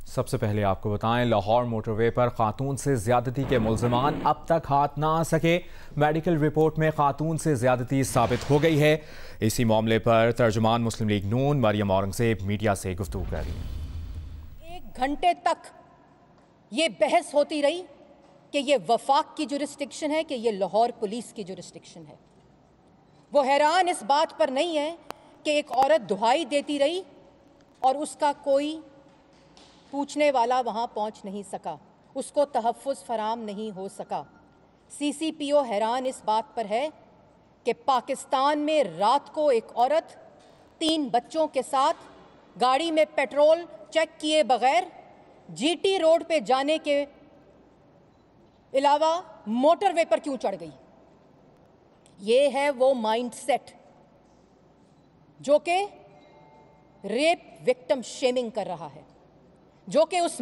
सबसे पहले आपको बताएं, लाहौर मोटरवे पर खातून से ज्यादती के मुल्ज़िमान अब तक हाथ ना आ सके। मेडिकल रिपोर्ट में खातून से ज्यादती साबित हो गई है। इसी मामले पर तर्जुमान मुस्लिम लीग नून मरियम औरंगजेब मीडिया से गुफ्तगू कर रही हैं। 1 घंटे तक ये बहस होती रही कि ये वफाक की जुरिस्डिक्शन है कि ये लाहौर पुलिस की जुरिस्डिक्शन है। वो हैरान इस बात पर नहीं है कि एक औरत दुहाई देती रही और उसका कोई पूछने वाला वहाँ पहुँच नहीं सका, उसको तहफ़्फ़ुज़ फराम नहीं हो सका। CCPO हैरान इस बात पर है कि पाकिस्तान में रात को एक औरत 3 बच्चों के साथ गाड़ी में पेट्रोल चेक किए बगैर GT रोड पे जाने के अलावा मोटरवे पर क्यों चढ़ गई। ये है वो माइंडसेट जो कि रेप विक्टिम शेमिंग कर रहा है, जो कि उस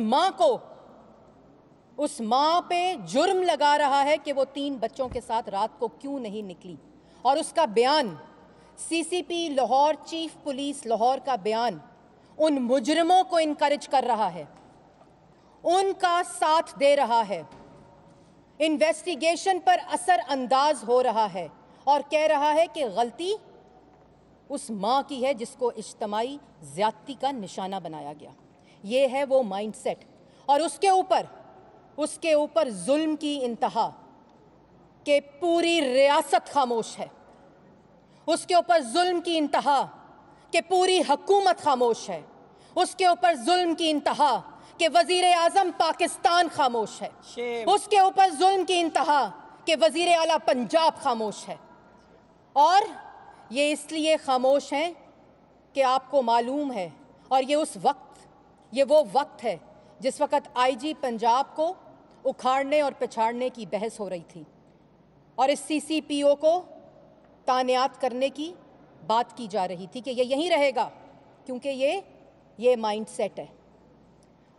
माँ पे जुर्म लगा रहा है कि वो 3 बच्चों के साथ रात को क्यों नहीं निकली। और उसका बयान, CCP Lahore, chief police Lahore का बयान उन मुजरिमों को इनकरेज कर रहा है, उनका साथ दे रहा है, इन्वेस्टिगेशन पर असर अंदाज हो रहा है और कह रहा है कि गलती उस माँ की है जिसको इज्तमाई ज्यादती का निशाना बनाया गया। ये है वो माइंडसेट। और उसके ऊपर जुल्म की इंतहा कि पूरी रियासत खामोश है, उसके ऊपर जुल्म की इंतहा कि पूरी हुकूमत खामोश है, उसके ऊपर जुल्म की इंतहा कि वजीर आजम पाकिस्तान खामोश है, उसके ऊपर जुल्म की इंतहा कि वजीर आला पंजाब खामोश है। और ये इसलिए खामोश हैं कि आपको मालूम है, और ये वो वक्त है जिस वक्त IG पंजाब को उखाड़ने और पिछाड़ने की बहस हो रही थी और इस CCPO को तानियात करने की बात की जा रही थी कि ये यहीं रहेगा क्योंकि ये माइंडसेट है।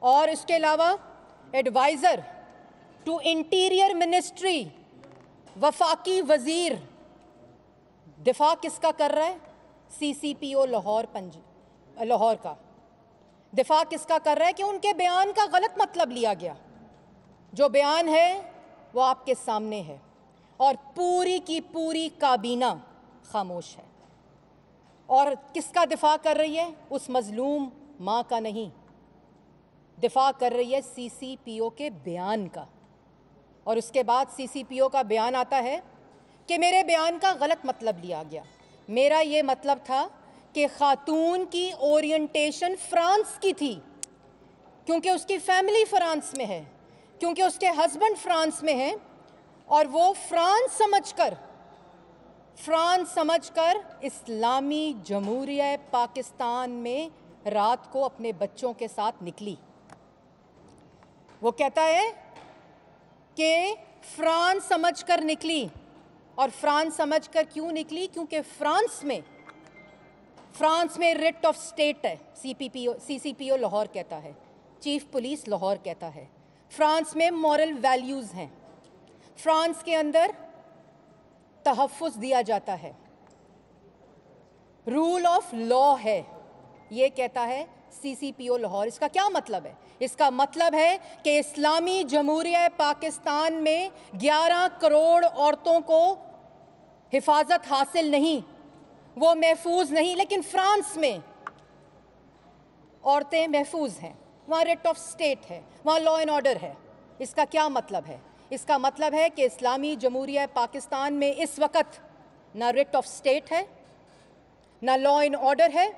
और इसके अलावा एडवाइज़र टू इंटीरियर मिनिस्ट्री, वफाकी वज़ीर, दिफा किसका कर रहा है? CCPO लाहौर का दिफा किसका कर रहा है कि उनके बयान का गलत मतलब लिया गया। जो बयान है वो आपके सामने है और पूरी की पूरी काबीना खामोश है। और किसका दिफा कर रही है? उस मजलूम माँ का नहीं, दिफा कर रही है CCPO के बयान का। और उसके बाद CCPO का बयान आता है कि मेरे बयान का गलत मतलब लिया गया। मेरा ये मतलब था कि खातून की ओरिएंटेशन फ्रांस की थी क्योंकि उसकी फैमिली फ्रांस में है, क्योंकि उसके हस्बैंड फ्रांस में हैं और वो फ्रांस समझकर इस्लामी जमहूरिया पाकिस्तान में रात को अपने बच्चों के साथ निकली। वो कहता है कि फ्रांस समझकर निकली। और फ्रांस समझकर क्यों निकली? क्योंकि फ्रांस में रिट ऑफ स्टेट है, CCPO लाहौर कहता है, चीफ पुलिस लाहौर कहता है। फ्रांस में मॉरल वैल्यूज़ हैं, फ्रांस के अंदर तहफ़्फ़ुज़ दिया जाता है, रूल ऑफ लॉ है, ये कहता है CCPO लाहौर। इसका क्या मतलब है? इसका मतलब है कि इस्लामी जमहूरिया पाकिस्तान में 11 करोड़ औरतों को हिफाजत हासिल नहीं, वो महफूज नहीं, लेकिन फ्रांस में औरतें महफूज हैं, वहाँ रिट ऑफ स्टेट है, वहाँ लॉ एंड ऑर्डर है। इसका क्या मतलब है? इसका मतलब है कि इस्लामी जमहूरिया पाकिस्तान में इस वक्त ना रिट ऑफ स्टेट है, ना लॉ एंड ऑर्डर है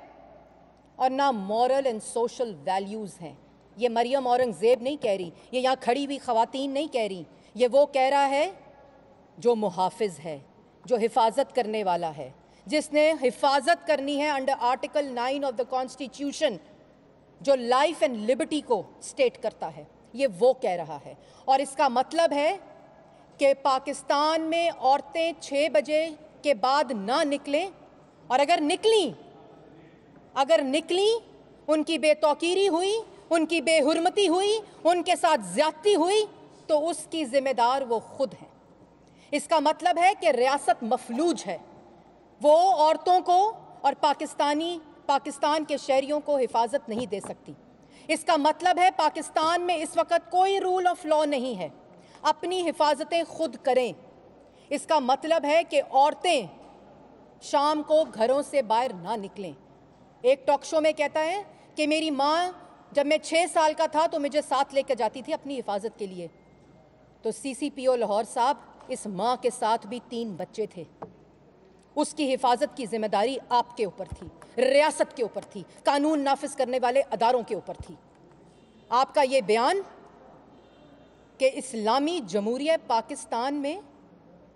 और ना मॉरल एंड सोशल वैल्यूज़ हैं। ये मरियम औरंगजेब नहीं कह रही, ये यहाँ खड़ी हुई ख़वातीन नहीं कह रही, ये वो कह रहा है जो मुहाफिज है, जो हिफाजत करने वाला है, जिसने हिफाजत करनी है under article 9 of the constitution, जो लाइफ एंड लिबर्टी को स्टेट करता है। ये वो कह रहा है। और इसका मतलब है कि पाकिस्तान में औरतें 6 बजे के बाद ना निकलें, और अगर निकली उनकी बेतौकीरी हुई, उनकी बेहुरमती हुई, उनके साथ ज्यादती हुई, तो उसकी जिम्मेदार वो खुद हैं। इसका मतलब है कि रियासत मफलूज है, वो औरतों को और पाकिस्तान के शहरियों को हिफाजत नहीं दे सकती। इसका मतलब है पाकिस्तान में इस वक्त कोई रूल ऑफ लॉ नहीं है, अपनी हिफाजतें खुद करें। इसका मतलब है कि औरतें शाम को घरों से बाहर ना निकलें। एक टॉक शो में कहता है कि मेरी माँ जब मैं 6 साल का था तो मुझे साथ लेकर जाती थी अपनी हिफाजत के लिए। तो CCPO लाहौर साहब, इस माँ के साथ भी 3 बच्चे थे। उसकी हिफाजत की जिम्मेदारी आपके ऊपर थी, रियासत के ऊपर थी, कानून नाफिज करने वाले अदारों के ऊपर थी। आपका ये बयान कि इस्लामी जमहूरिया पाकिस्तान में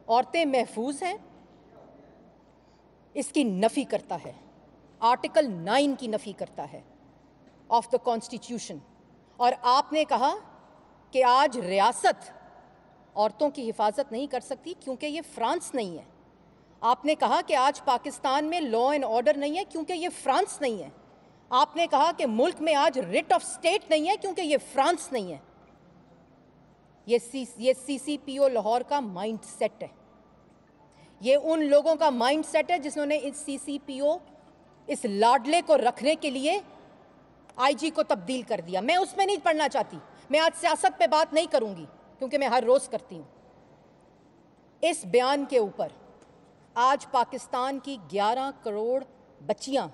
औरतें महफूज हैं, इसकी नफी करता है, आर्टिकल 9 की नफी करता है ऑफ द कॉन्स्टिट्यूशन। और आपने कहा कि आज रियासत औरतों की हिफाजत नहीं कर सकती क्योंकि ये फ्रांस नहीं है। आपने कहा कि आज पाकिस्तान में लॉ एंड ऑर्डर नहीं है क्योंकि ये फ्रांस नहीं है। आपने कहा कि मुल्क में आज रिट ऑफ स्टेट नहीं है क्योंकि ये फ्रांस नहीं है। ये CCPO लाहौर का माइंड सेट है। ये उन लोगों का माइंड सेट है जिन्होंने इस CCPO, इस लाडले को रखने के लिए IG को तब्दील कर दिया। मैं उसमें नहीं पढ़ना चाहती, मैं आज सियासत पे बात नहीं करूंगी क्योंकि मैं हर रोज करती हूं। इस बयान के ऊपर आज पाकिस्तान की 11 करोड़ बच्चियां,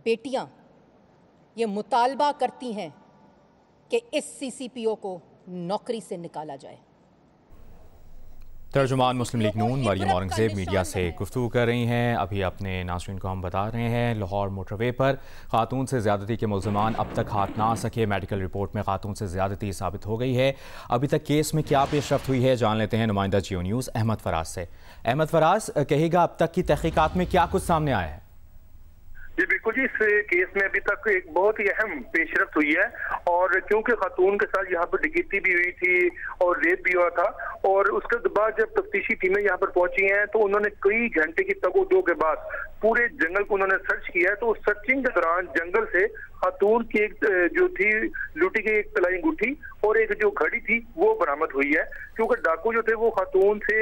बेटियां ये मुतालबा करती हैं कि इस CCPO को नौकरी से निकाला जाए। तर्जुमान मुस्लिम लीग नून मरियम औरंगजेब मीडिया से गुफ्तगू कर रही हैं। अभी अपने नाज़रीन को हम बता रहे हैं, लाहौर मोटरवे पर खातून से ज़्यादती के मुल्ज़िमान अब तक हाथ ना आ सके। मेडिकल रिपोर्ट में खातून से ज़्यादती साबित हो गई है। अभी तक केस में क्या पेशरफ्त हुई है, जान लेते हैं नुमाइंदा जियो न्यूज़ अहमद फराज से। अहमद फराज, कहेगा अब तक की तहकीकात में क्या कुछ सामने आया है? जी बिल्कुल जी, इस केस में अभी तक एक बहुत ही अहम पेशरफ्त हुई है। और क्योंकि खातून के साथ यहाँ पर डकैती भी हुई थी और रेप भी हुआ था, और उसके बाद जब तफ्तीशी टीमें यहाँ पर पहुंची हैं तो उन्होंने कई घंटे की तगोदो के बाद पूरे जंगल को उन्होंने सर्च किया है। तो उस सर्चिंग के दौरान जंगल से खातून की एक जो थी लूटी गई एक तलाई अंगूठी और एक जो घड़ी थी वो बरामद हुई है। क्योंकि डाकू जो थे वो खातून से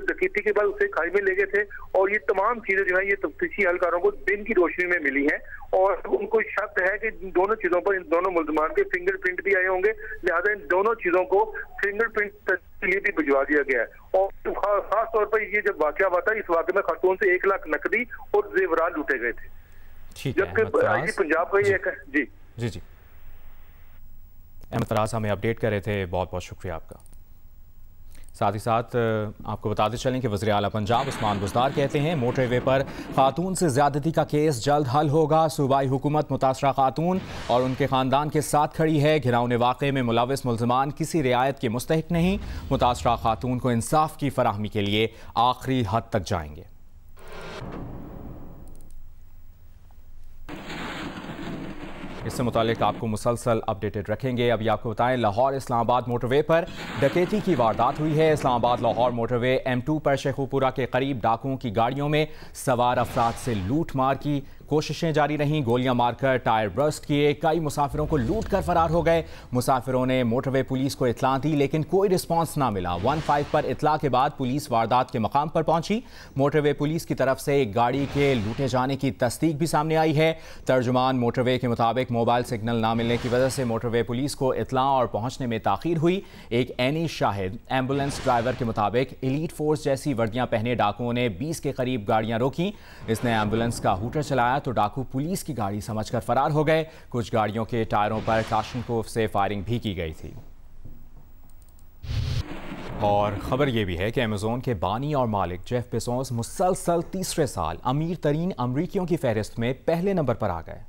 डकैती के बाद उसे खाई में ले गए थे, और ये तमाम चीजें जो है ये तफ्तीशी एहलकारों को दिन की रोशनी में मिली हैं, और उनको शक है कि इन दोनों चीजों पर इन दोनों मुल्ज़िमान के फिंगरप्रिंट भी आए होंगे, लिहाजा इन दोनों चीजों को फिंगरप्रिंट के लिए भी भिजवा दिया गया है। और खास तौर पर ये जब वाकया हुआ था, इस वाकये में खातून से 1 लाख नकदी और जेवरात लूटे गए थे। जबकि IG पंजाब का ये जी जी जी अहमद फराज हमें अपडेट कर रहे थे, बहुत बहुत शुक्रिया आपका। साथ ही साथ आपको बताते चलें कि वज़ीर आला पंजाब उस्मान बुज़दार कहते हैं मोटरवे पर खातून से ज़्यादती का केस जल्द हल होगा। सूबाई हुकूमत मुतासरा खातून और उनके ख़ानदान के साथ खड़ी है। घिनौने वाक़े में मुलविस मुल्ज़िमान किसी रियायत के मुस्तहिक नहीं। मुतासरा खातून को इंसाफ की फराहमी के लिए आखिरी हद तक जाएंगे। इससे मुतालिक आपको मुसलसल अपडेटेड रखेंगे। अभी आपको बताएं, लाहौर इस्लामाबाद मोटरवे पर डकैती की वारदात हुई है। इस्लामाबाद लाहौर मोटरवे M2 पर शेखुपुरा के करीब डाकुओं की गाड़ियों में सवार अफराद से लूट मार की कोशिशें जारी रहीं। गोलियां मारकर टायर बर्स्ट किए, कई मुसाफिरों को लूट कर फरार हो गए। मुसाफिरों ने मोटरवे पुलिस को इतला दी लेकिन कोई रिस्पांस ना मिला। 15 पर इतला के बाद पुलिस वारदात के मकाम पर पहुंची। मोटरवे पुलिस की तरफ से एक गाड़ी के लूटे जाने की तस्दीक भी सामने आई है। तर्जुमान मोटरवे के मुताबिक मोबाइल सिग्नल ना मिलने की वजह से मोटरवे पुलिस को इतला और पहुंचने में ताखीर हुई। एक एनी शाहिद एम्बुलेंस ड्राइवर के मुताबिक एलीट फोर्स जैसी वर्दियां पहने डाकुओं ने 20 के करीब गाड़ियां रोकी। इसने एम्बुलेंस का हूटर चलाया तो डाकू पुलिस की गाड़ी समझकर फरार हो गए। कुछ गाड़ियों के टायरों पर क्लाशनकोव से फायरिंग भी की गई थी। और खबर यह भी है कि अमेज़न के बानी और मालिक जेफ बेजोस मुसलसल तीसरे साल अमीर तरीन अमरीकियों की फहरिस्त में पहले नंबर पर आ गए।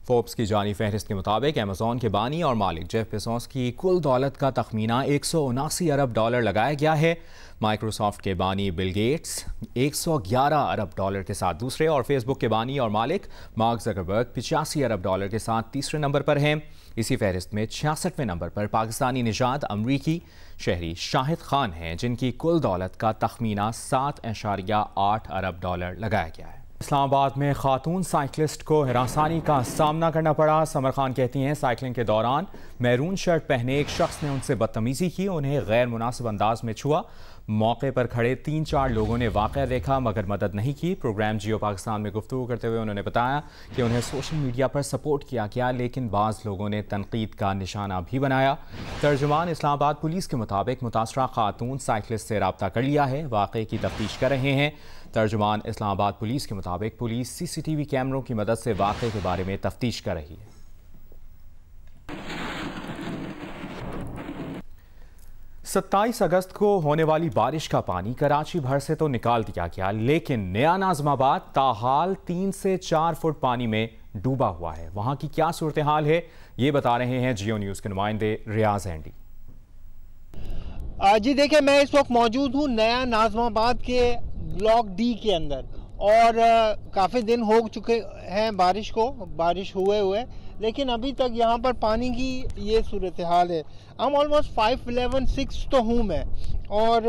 फोर्ब्स की जानी फहरिस्त के मुताबिक अमेज़न के बानी और मालिक जेफ बेजोस की कुल दौलत का तखमीना 179 अरब डॉलर लगाया गया है। माइक्रोसॉफ्ट के बानी बिल गेट्स 111 अरब डॉलर के साथ दूसरे, और फेसबुक के बानी और मालिक मार्क ज़करबर्ग 85 अरब डॉलर के साथ तीसरे नंबर पर हैं। इसी फहरिस्त में 66वें नंबर पर पाकिस्तानी निजात अमरीकी शहरी शाहिद खान हैं, जिनकी कुल दौलत का तखमीना 7.8 अरब डॉलर लगाया गया है। इस्लामाबाद में खातून साइकिलिस्ट को हिरासानी का सामना करना पड़ा। समर खान कहती हैं साइकिलिंग के दौरान मैरून शर्ट पहने एक शख्स ने उनसे बदतमीजी की, उन्हें गैर मुनासिब अंदाज में छुआ। मौके पर खड़े 3-4 लोगों ने वाक़या देखा मगर मदद नहीं की। प्रोग्राम जियो पाकिस्तान में गुफ्तगू करते हुए उन्होंने बताया कि उन्हें सोशल मीडिया पर सपोर्ट किया गया लेकिन बाज़ लोगों ने तनकीद का निशाना भी बनाया। तर्जुमान इस्लामाबाद पुलिस के मुताबिक मुतासरा खातून साइकिलिस्ट से रब्ता कर लिया है, वाक़े की तफ्तीश कर रहे हैं। तर्जुमान इस्लामाबाद पुलिस के मुताबिक पुलिस CCTV कैमरों की मदद से वाक़े के बारे में तफ्तीश कर रही है। 27 अगस्त को होने वाली बारिश का पानी कराची भर से तो निकाल दिया गया लेकिन नया नाज़माबाद ताहाल 3 से 4 फुट पानी में डूबा हुआ है। वहां की क्या सूरत हाल है ये बता रहे हैं जियो न्यूज़ के नुमाइंदे रियाज एंडी। जी देखिए, मैं इस वक्त मौजूद हूँ नया नाज़माबाद के ब्लॉक D के अंदर और काफ़ी दिन हो चुके हैं बारिश हुए लेकिन अभी तक यहाँ पर पानी की ये सूरत हाल है। हम ऑलमोस्ट 5'11" तो हूँ मैं और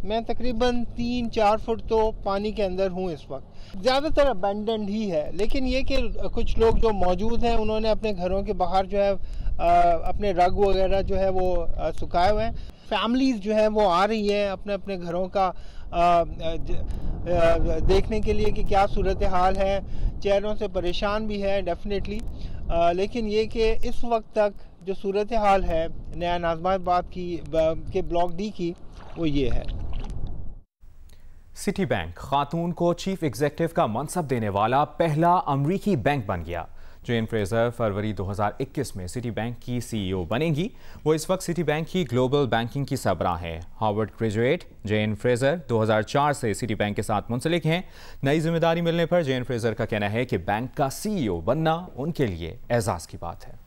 मैं तकरीबन 3-4 फुट तो पानी के अंदर हूँ इस वक्त। ज़्यादातर अबैंडन्ड ही है लेकिन ये कि कुछ लोग जो मौजूद हैं उन्होंने अपने घरों के बाहर जो है अपने रग वगैरह जो है वो सुखाए हुए हैं। फैमिलीज़ जो है वो आ रही हैं अपने अपने घरों का देखने के लिए कि क्या सूरत हाल है। चेहरों से परेशान भी है डेफिनेटली, लेकिन ये कि इस वक्त तक जो सूरत हाल है नया नाज़माबाद के ब्लॉक D की वो ये है। सिटी बैंक खातून को चीफ एग्जीक्यूटिव का मनसब देने वाला पहला अमरीकी बैंक बन गया। जेन फ्रेजर फरवरी 2021 में सिटी बैंक की CEO बनेंगी। वो इस वक्त सिटी बैंक की ग्लोबल बैंकिंग की सरबराह हैं। हार्वर्ड ग्रेजुएट जेन फ्रेजर 2004 से सिटी बैंक के साथ मुंसलिक हैं। नई जिम्मेदारी मिलने पर जेन फ्रेजर का कहना है कि बैंक का CEO बनना उनके लिए एजाज की बात है।